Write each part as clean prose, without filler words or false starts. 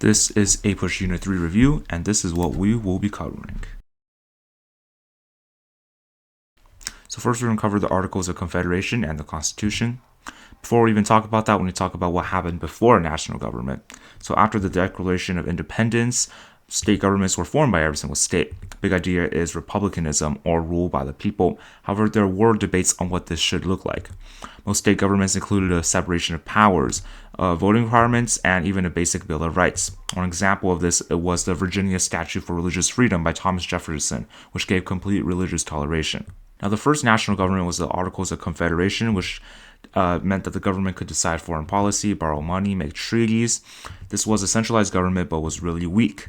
This is APUSH Unit 3 review, and this is what we will be covering. So first we're going to cover the Articles of Confederation and the Constitution. Before we even talk about that, we need to talk about what happened before national government. So after the Declaration of Independence, state governments were formed by every single state. The big idea is republicanism, or rule by the people. However, there were debates on what this should look like. Most state governments included a separation of powers, voting requirements, and even a basic Bill of Rights. One example of this was the Virginia Statute for Religious Freedom by Thomas Jefferson, which gave complete religious toleration. Now, the first national government was the Articles of Confederation, which meant that the government could decide foreign policy, borrow money, make treaties. This was a centralized government, but was really weak.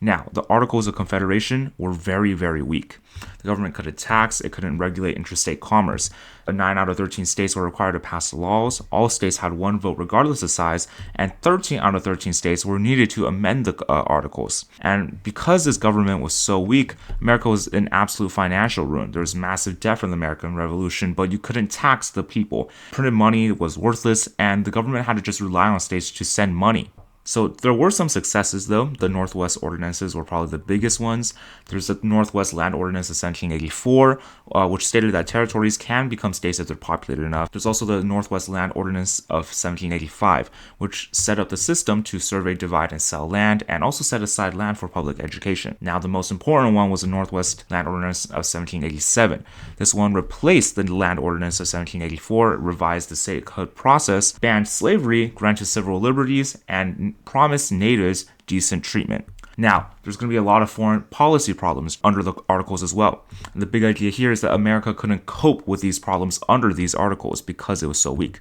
Now, the Articles of Confederation were very, very weak. The government couldn't tax, it couldn't regulate interstate commerce. 9 out of 13 states were required to pass laws, all states had one vote regardless of size, and 13 out of 13 states were needed to amend the articles. And because this government was so weak, America was in absolute financial ruin. There was massive debt from the American Revolution, but you couldn't tax the people. Printed money was worthless, and the government had to just rely on states to send money. So there were some successes though. The Northwest Ordinances were probably the biggest ones. There's the Northwest Land Ordinance of 1784, which stated that territories can become states if they're populated enough. There's also the Northwest Land Ordinance of 1785, which set up the system to survey, divide, and sell land, and also set aside land for public education. Now, the most important one was the Northwest Land Ordinance of 1787. This one replaced the Land Ordinance of 1784, revised the statehood process, banned slavery, granted civil liberties, and promised natives decent treatment. Now, there's going to be a lot of foreign policy problems under the articles as well. And the big idea here is that America couldn't cope with these problems under these articles because it was so weak.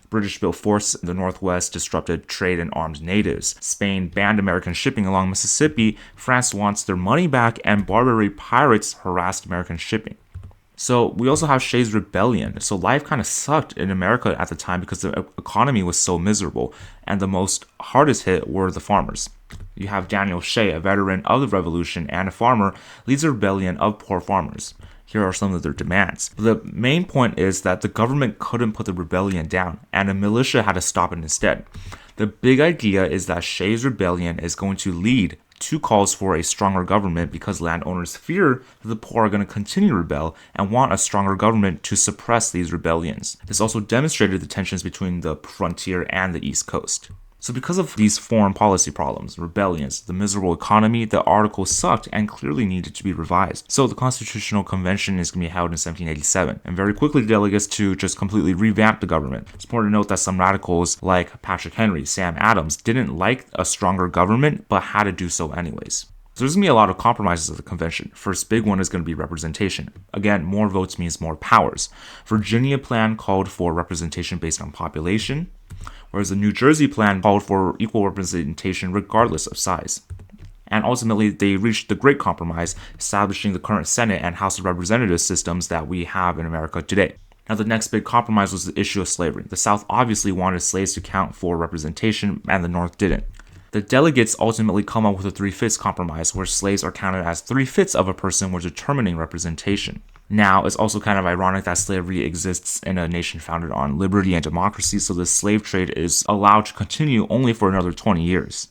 The British built forts in the Northwest, disrupted trade and armed natives. Spain banned American shipping along Mississippi. France wants their money back, and Barbary pirates harassed American shipping. So we also have Shays' Rebellion. So life kind of sucked in America at the time because the economy was so miserable, and the most hardest hit were the farmers. You have Daniel Shay, a veteran of the Revolution and a farmer, leads a rebellion of poor farmers. Here are some of their demands. The main point is that the government couldn't put the rebellion down, and a militia had to stop it instead. The big idea is that Shays' Rebellion is going to lead to calls for a stronger government because landowners fear that the poor are going to continue to rebel and want a stronger government to suppress these rebellions. This also demonstrated the tensions between the frontier and the East Coast. So because of these foreign policy problems, rebellions, the miserable economy, the article sucked and clearly needed to be revised. So the Constitutional Convention is going to be held in 1787, and very quickly delegates to just completely revamp the government. It's important to note that some radicals like Patrick Henry, Sam Adams, didn't like a stronger government, but had to do so anyways. So there's going to be a lot of compromises at the convention. First big one is going to be representation. Again, more votes means more powers. Virginia plan called for representation based on population, whereas the New Jersey plan called for equal representation regardless of size. And ultimately, they reached the Great Compromise, establishing the current Senate and House of Representatives systems that we have in America today. Now, the next big compromise was the issue of slavery. The South obviously wanted slaves to count for representation, and the North didn't. The delegates ultimately come up with a 3/5 compromise, where slaves are counted as 3/5 of a person when determining representation. Now, it's also kind of ironic that slavery exists in a nation founded on liberty and democracy, so the slave trade is allowed to continue only for another 20 years.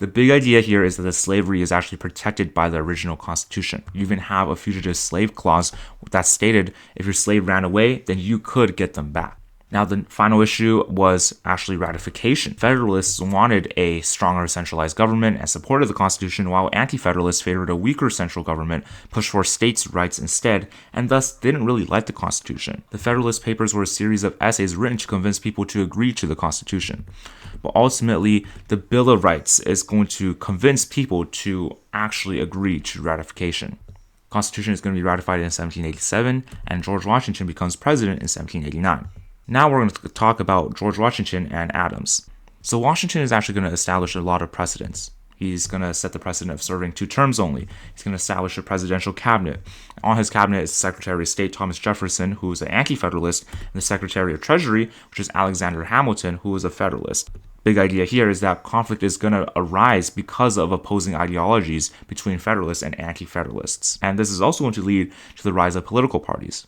The big idea here is that the slavery is actually protected by the original Constitution. You even have a fugitive slave clause that stated if your slave ran away, then you could get them back. Now, the final issue was actually ratification. Federalists wanted a stronger centralized government and supported the Constitution, while anti-federalists favored a weaker central government, pushed for states' rights instead, and thus didn't really like the Constitution. The Federalist Papers were a series of essays written to convince people to agree to the Constitution. But ultimately, the Bill of Rights is going to convince people to actually agree to ratification. The Constitution is going to be ratified in 1787, and George Washington becomes president in 1789. Now we're going to talk about George Washington and Adams. So Washington is actually going to establish a lot of precedents. He's going to set the precedent of serving 2 terms only. He's going to establish a presidential cabinet. On his cabinet is Secretary of State Thomas Jefferson, who is an anti-federalist, and the Secretary of Treasury, which is Alexander Hamilton, who is a federalist. Big idea here is that conflict is going to arise because of opposing ideologies between Federalists and anti-Federalists. And this is also going to lead to the rise of political parties.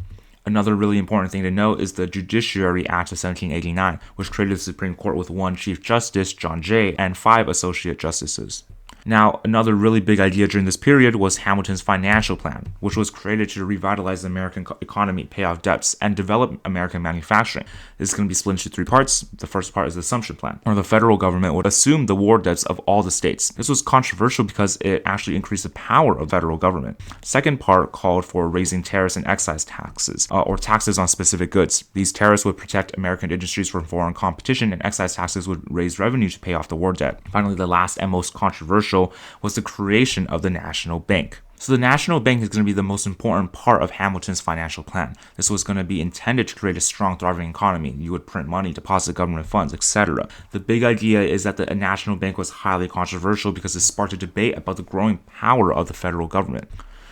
Another really important thing to note is the Judiciary Act of 1789, which created the Supreme Court with one Chief Justice, John Jay, and 5 Associate Justices. Now, another really big idea during this period was Hamilton's financial plan, which was created to revitalize the American economy, pay off debts, and develop American manufacturing. This is going to be split into 3 parts. The first part is the assumption plan, where the federal government would assume the war debts of all the states. This was controversial because it actually increased the power of the federal government. Second part called for raising tariffs and excise taxes, or taxes on specific goods. These tariffs would protect American industries from foreign competition, and excise taxes would raise revenue to pay off the war debt. Finally, the last and most controversial was the creation of the National Bank. So the National Bank is going to be the most important part of Hamilton's financial plan. This was going to be intended to create a strong, thriving economy. You would print money, deposit government funds, etc. The big idea is that the National Bank was highly controversial because it sparked a debate about the growing power of the federal government.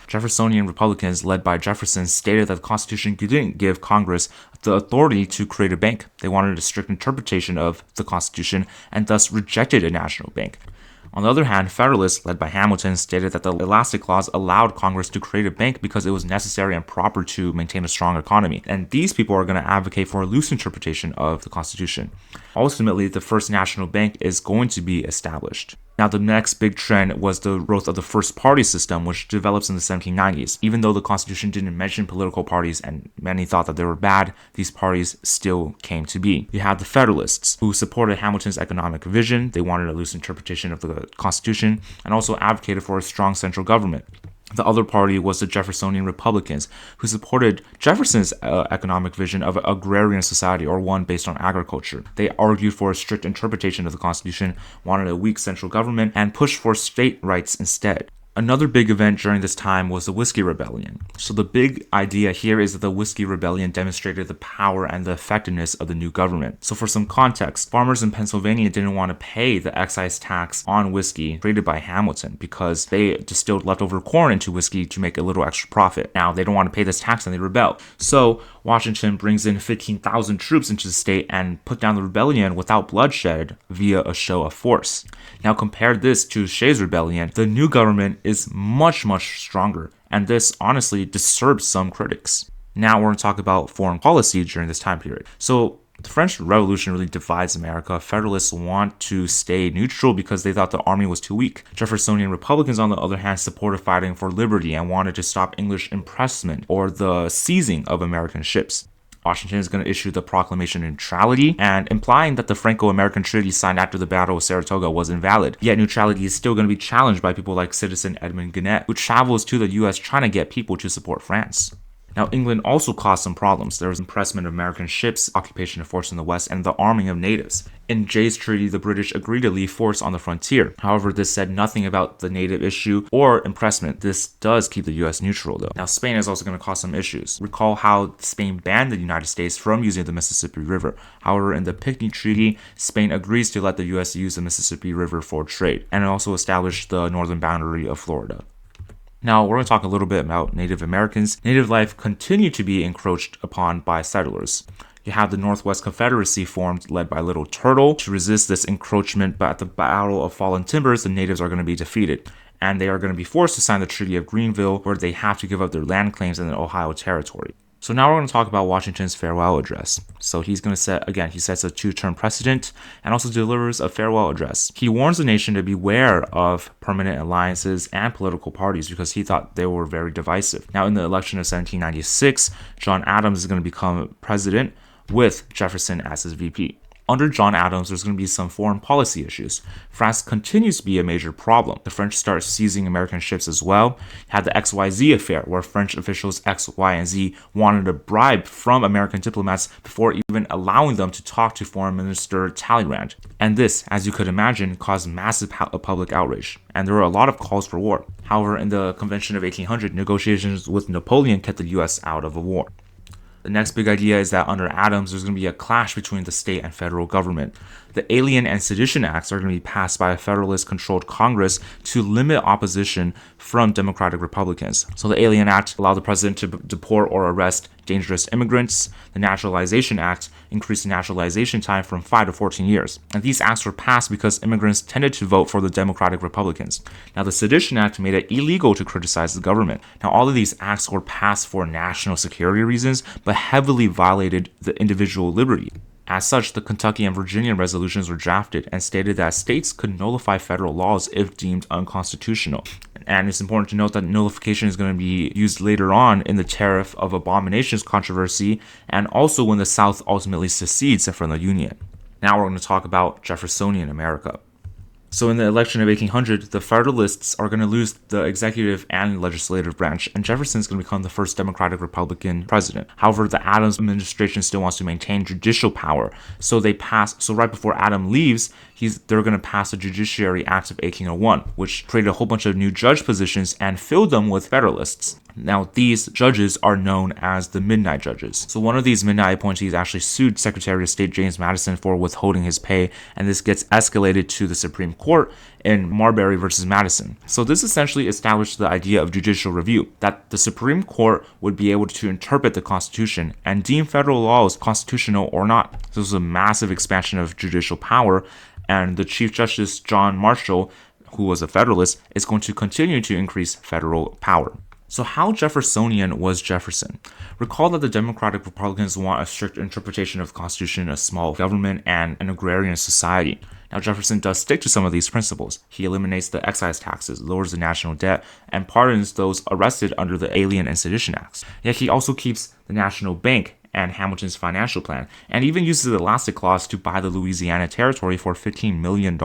Jeffersonian Republicans, led by Jefferson, stated that the Constitution didn't give Congress the authority to create a bank. They wanted a strict interpretation of the Constitution and thus rejected a national bank. On the other hand, Federalists, led by Hamilton, stated that the Elastic Clause allowed Congress to create a bank because it was necessary and proper to maintain a strong economy. And these people are going to advocate for a loose interpretation of the Constitution. Ultimately, the first national bank is going to be established. Now, the next big trend was the growth of the first party system, which develops in the 1790s. Even though the Constitution didn't mention political parties and many thought that they were bad, these parties still came to be. You had the Federalists, who supported Hamilton's economic vision. They wanted a loose interpretation of the Constitution and also advocated for a strong central government. The other party was the Jeffersonian Republicans, who supported Jefferson's economic vision of an agrarian society, or one based on agriculture. They argued for a strict interpretation of the Constitution, wanted a weak central government, and pushed for state rights instead. Another big event during this time was the Whiskey Rebellion. So the big idea here is that the Whiskey Rebellion demonstrated the power and the effectiveness of the new government. So for some context, farmers in Pennsylvania didn't want to pay the excise tax on whiskey created by Hamilton because they distilled leftover corn into whiskey to make a little extra profit. Now they don't want to pay this tax and they rebel. So Washington brings in 15,000 troops into the state and put down the rebellion without bloodshed via a show of force. Now compare this to Shays' Rebellion. The new government is much stronger, and this honestly disturbs some critics. Now we're going to talk about foreign policy during this time period. So the French Revolution really divides America. Federalists want to stay neutral because they thought the army was too weak. Jeffersonian Republicans, on the other hand, supported fighting for liberty and wanted to stop English impressment or the seizing of American ships. Washington is going to issue the Proclamation of Neutrality, and implying that the Franco-American Treaty signed after the Battle of Saratoga was invalid. Yet neutrality is still going to be challenged by people like citizen Edmund Gannett, who travels to the US trying to get people to support France. Now, England also caused some problems. There was impressment of American ships, occupation of force in the West, and the arming of natives. In Jay's Treaty, the British agreed to leave force on the frontier. However, this said nothing about the native issue or impressment. This does keep the US neutral, though. Now, Spain is also going to cause some issues. Recall how Spain banned the United States from using the Mississippi River. However, in the Pinckney Treaty, Spain agrees to let the US use the Mississippi River for trade, and it also established the northern boundary of Florida. Now, we're going to talk a little bit about Native Americans. Native life continued to be encroached upon by settlers. You have the Northwest Confederacy formed, led by Little Turtle, to resist this encroachment, but at the Battle of Fallen Timbers, the natives are going to be defeated, and they are going to be forced to sign the Treaty of Greenville, where they have to give up their land claims in the Ohio Territory. So now we're going to talk about Washington's farewell address. So he's going to he sets a 2-term precedent and also delivers a farewell address. He warns the nation to beware of permanent alliances and political parties because he thought they were very divisive. Now in the election of 1796, John Adams is going to become president with Jefferson as his VP. Under John Adams, there's going to be some foreign policy issues. France continues to be a major problem. The French start seizing American ships as well. You had the XYZ affair, where French officials X, Y, and Z wanted a bribe from American diplomats before even allowing them to talk to Foreign Minister Talleyrand. And this, as you could imagine, caused massive public outrage. And there were a lot of calls for war. However, in the Convention of 1800, negotiations with Napoleon kept the US out of a war. The next big idea is that under Adams, there's going to be a clash between the state and federal government. The Alien and Sedition Acts are going to be passed by a Federalist-controlled Congress to limit opposition from Democratic Republicans. So the Alien Act allowed the president to deport or arrest dangerous immigrants. The Naturalization Act increased the naturalization time from 5 to 14 years. And these acts were passed because immigrants tended to vote for the Democratic Republicans. Now, the Sedition Act made it illegal to criticize the government. Now, all of these acts were passed for national security reasons, but heavily violated the individual liberty. As such, the Kentucky and Virginia resolutions were drafted and stated that states could nullify federal laws if deemed unconstitutional. And it's important to note that nullification is going to be used later on in the Tariff of Abominations controversy and also when the South ultimately secedes from the Union. Now we're going to talk about Jeffersonian America. So in the election of 1800, the Federalists are going to lose the executive and legislative branch, and Jefferson is going to become the first Democratic Republican president. However, the Adams administration still wants to maintain judicial power, so right before Adams leaves, they're going to pass the Judiciary Act of 1801, which created a whole bunch of new judge positions and filled them with Federalists. Now, these judges are known as the Midnight Judges. So one of these midnight appointees actually sued Secretary of State James Madison for withholding his pay, and this gets escalated to the Supreme Court in Marbury versus Madison. So this essentially established the idea of judicial review, that the Supreme Court would be able to interpret the Constitution and deem federal laws constitutional or not. This was a massive expansion of judicial power, and the Chief Justice John Marshall, who was a Federalist, is going to continue to increase federal power. So how Jeffersonian was Jefferson? Recall that the Democratic Republicans want a strict interpretation of the Constitution, a small government, and an agrarian society. Now, Jefferson does stick to some of these principles. He eliminates the excise taxes, lowers the national debt, and pardons those arrested under the Alien and Sedition Acts. Yet he also keeps the National Bank and Hamilton's financial plan, and even uses the elastic clause to buy the Louisiana Territory for $15 million.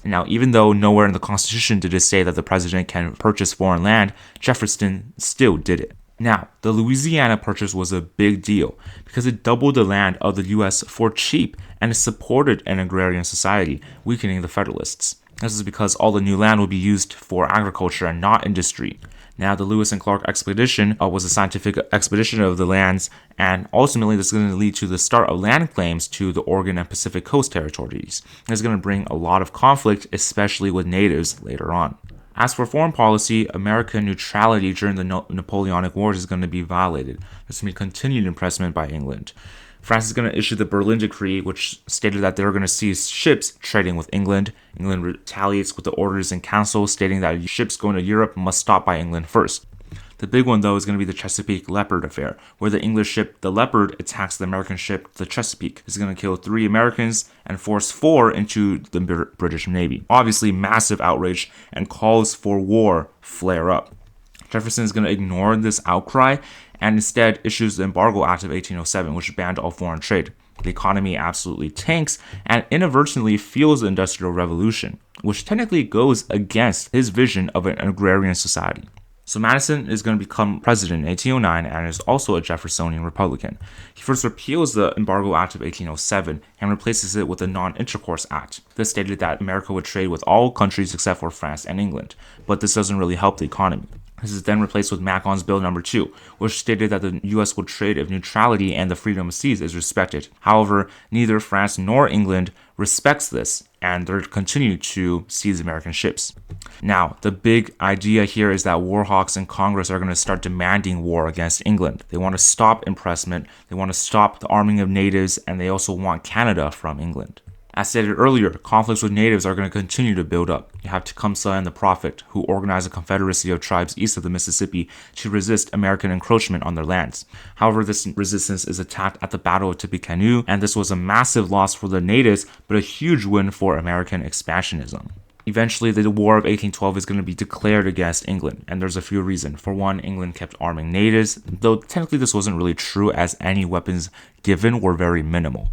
Now, even though nowhere in the Constitution did it say that the president can purchase foreign land, Jefferson still did it. Now, the Louisiana Purchase was a big deal because it doubled the land of the U.S. for cheap and it supported an agrarian society, weakening the Federalists. This is because all the new land would be used for agriculture and not industry. Now, the Lewis and Clark expedition was a scientific expedition of the lands, and ultimately this is going to lead to the start of land claims to the Oregon and Pacific Coast territories. It's going to bring a lot of conflict, especially with natives later on. As for foreign policy, American neutrality during the Napoleonic Wars is going to be violated. There's going to be continued impressment by England. France is going to issue the Berlin Decree, which stated that they're going to seize ships trading with England. England retaliates with the Orders in Council, stating that ships going to Europe must stop by England first. The big one, though, is going to be the Chesapeake Leopard affair, where the English ship, the Leopard, attacks the American ship, the Chesapeake. This is going to kill 3 Americans and force 4 into the British Navy. Obviously, massive outrage and calls for war flare up. Jefferson is going to ignore this outcry and instead issues the Embargo Act of 1807, which banned all foreign trade. The economy absolutely tanks and inadvertently fuels the Industrial Revolution, which technically goes against his vision of an agrarian society. So Madison is going to become president in 1809 and is also a Jeffersonian Republican. He first repeals the Embargo Act of 1807 and replaces it with the Non-Intercourse Act. This stated that America would trade with all countries except for France and England, but this doesn't really help the economy. This is then replaced with Macon's Bill No. 2, which stated that the U.S. would trade if neutrality and the freedom of seas is respected. However, neither France nor England respects this, and they continue to seize American ships. Now, the big idea here is that war hawks in Congress are going to start demanding war against England. They want to stop impressment, they want to stop the arming of natives, and they also want Canada from England. As stated earlier, conflicts with natives are going to continue to build up. You have Tecumseh and the Prophet, who organized a confederacy of tribes east of the Mississippi to resist American encroachment on their lands. However, this resistance is attacked at the Battle of Tippecanoe, and this was a massive loss for the natives, but a huge win for American expansionism. Eventually, the War of 1812 is going to be declared against England, and there's a few reasons. For one, England kept arming natives, though technically this wasn't really true as any weapons given were very minimal.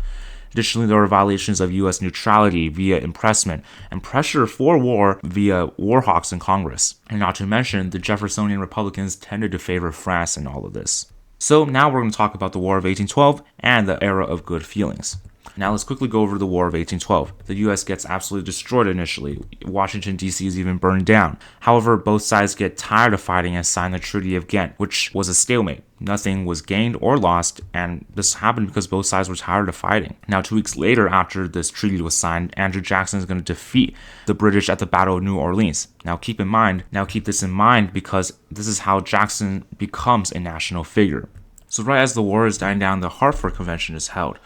Additionally, there were violations of U.S. neutrality via impressment and pressure for war via war hawks in Congress. And not to mention, the Jeffersonian Republicans tended to favor France in all of this. So now we're going to talk about the War of 1812 and the era of good feelings. Now let's quickly go over the War of 1812. The US gets absolutely destroyed initially. Washington, D.C. is even burned down. However, both sides get tired of fighting and sign the Treaty of Ghent, which was a stalemate. Nothing was gained or lost, and this happened because both sides were tired of fighting. Now, 2 weeks later, after this treaty was signed, Andrew Jackson is going to defeat the British at the Battle of New Orleans. Now, keep this in mind because this is how Jackson becomes a national figure. So right as the war is dying down, the Hartford Convention is held.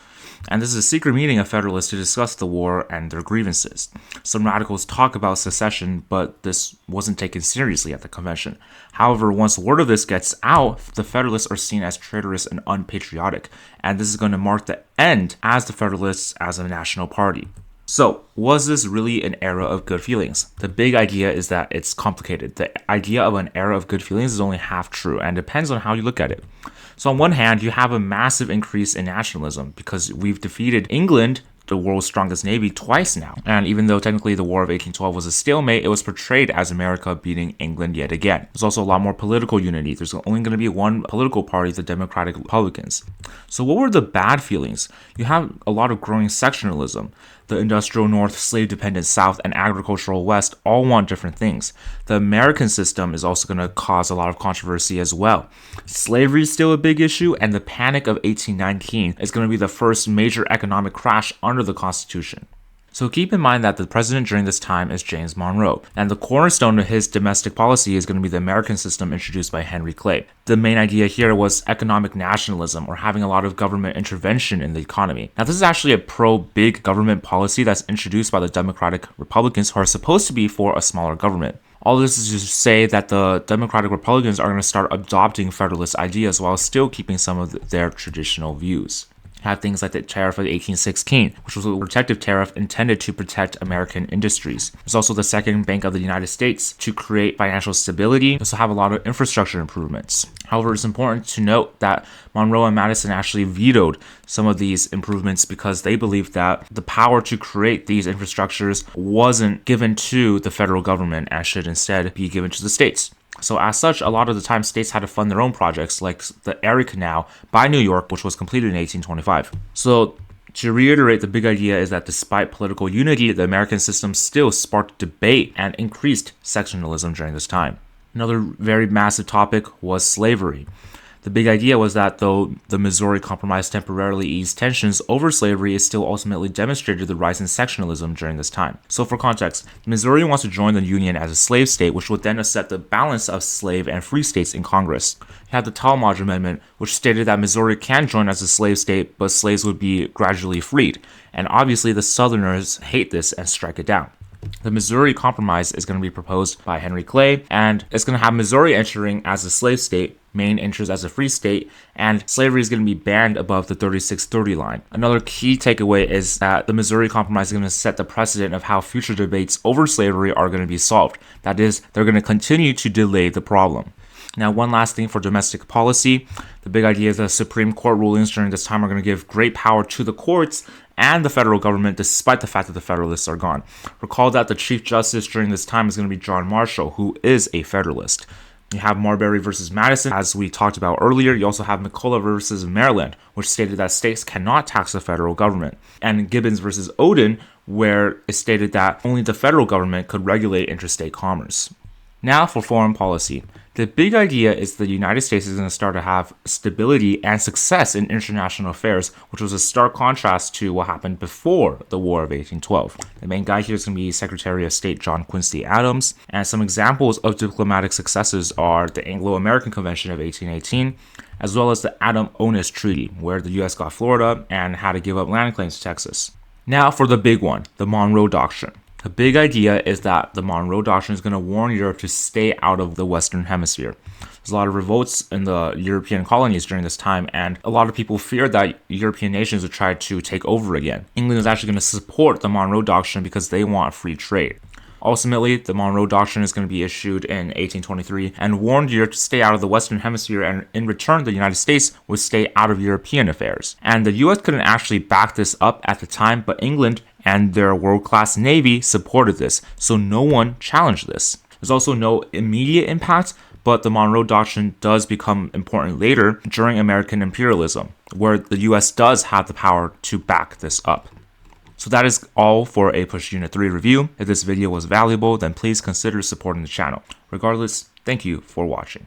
And this is a secret meeting of Federalists to discuss the war and their grievances. Some radicals talk about secession, but this wasn't taken seriously at the convention. However, once word of this gets out, the Federalists are seen as traitorous and unpatriotic, and this is going to mark the end as the Federalists as a national party. So, was this really an era of good feelings? The big idea is that it's complicated. The idea of an era of good feelings is only half true and depends on how you look at it. So on one hand, you have a massive increase in nationalism because we've defeated England, the world's strongest navy, twice now. And even though technically the War of 1812 was a stalemate, it was portrayed as America beating England yet again. There's also a lot more political unity. There's only going to be one political party, the Democratic Republicans. So what were the bad feelings? You have a lot of growing sectionalism. The industrial North, slave-dependent South, and agricultural West all want different things. The American system is also going to cause a lot of controversy as well. Slavery is still a big issue, and the Panic of 1819 is going to be the first major economic crash under the Constitution. So keep in mind that the president during this time is James Monroe, and the cornerstone of his domestic policy is going to be the American system introduced by Henry Clay. The main idea here was economic nationalism, or having a lot of government intervention in the economy. Now, this is actually a pro-big government policy that's introduced by the Democratic Republicans, who are supposed to be for a smaller government. All this is to say that the Democratic Republicans are going to start adopting Federalist ideas while still keeping some of their traditional views. Had things like the Tariff of 1816, which was a protective tariff intended to protect American industries. There's also the Second Bank of the United States to create financial stability. They also have a lot of infrastructure improvements. However, it's important to note that Monroe and Madison actually vetoed some of these improvements because they believed that the power to create these infrastructures wasn't given to the federal government and should instead be given to the states. So as such, a lot of the time states had to fund their own projects, like the Erie Canal by New York, which was completed in 1825. So to reiterate, the big idea is that despite political unity, the American system still sparked debate and increased sectionalism during this time. Another very massive topic was slavery. The big idea was that though the Missouri Compromise temporarily eased tensions over slavery, it still ultimately demonstrated the rise in sectionalism during this time. So for context, Missouri wants to join the Union as a slave state, which would then set the balance of slave and free states in Congress. You had the Talmadge Amendment, which stated that Missouri can join as a slave state, but slaves would be gradually freed. And obviously the Southerners hate this and strike it down. The Missouri Compromise is going to be proposed by Henry Clay, and it's going to have Missouri entering as a slave state, Maine enters as a free state, and slavery is going to be banned above the 3630 line. Another key takeaway is that the Missouri Compromise is going to set the precedent of how future debates over slavery are going to be solved. That is, they're going to continue to delay the problem. Now, one last thing for domestic policy. The big idea is that Supreme Court rulings during this time are going to give great power to the courts and the federal government, despite the fact that the Federalists are gone. Recall that the Chief Justice during this time is going to be John Marshall, who is a Federalist. You have Marbury versus Madison, as we talked about earlier. You also have McCulloch versus Maryland, which stated that states cannot tax the federal government. And Gibbons versus Odin, where it stated that only the federal government could regulate interstate commerce. Now for foreign policy. The big idea is the United States is going to start to have stability and success in international affairs, which was a stark contrast to what happened before the War of 1812. The main guy here is going to be Secretary of State John Quincy Adams, and some examples of diplomatic successes are the Anglo-American Convention of 1818, as well as the Adam-Onis Treaty, where the U.S. got Florida and had to give up land claims to Texas. Now for the big one, the Monroe Doctrine. The big idea is that the Monroe Doctrine is going to warn Europe to stay out of the Western Hemisphere. There's a lot of revolts in the European colonies during this time, and a lot of people feared that European nations would try to take over again. England is actually going to support the Monroe Doctrine because they want free trade. Ultimately, the Monroe Doctrine is going to be issued in 1823 and warned Europe to stay out of the Western Hemisphere, and in return, the United States would stay out of European affairs. And the US couldn't actually back this up at the time, but England and their world-class navy supported this, so no one challenged this. There's also no immediate impact, but the Monroe Doctrine does become important later during American imperialism, where the US does have the power to back this up. So that is all for APUSH Unit 3 review. If this video was valuable, then please consider supporting the channel. Regardless, thank you for watching.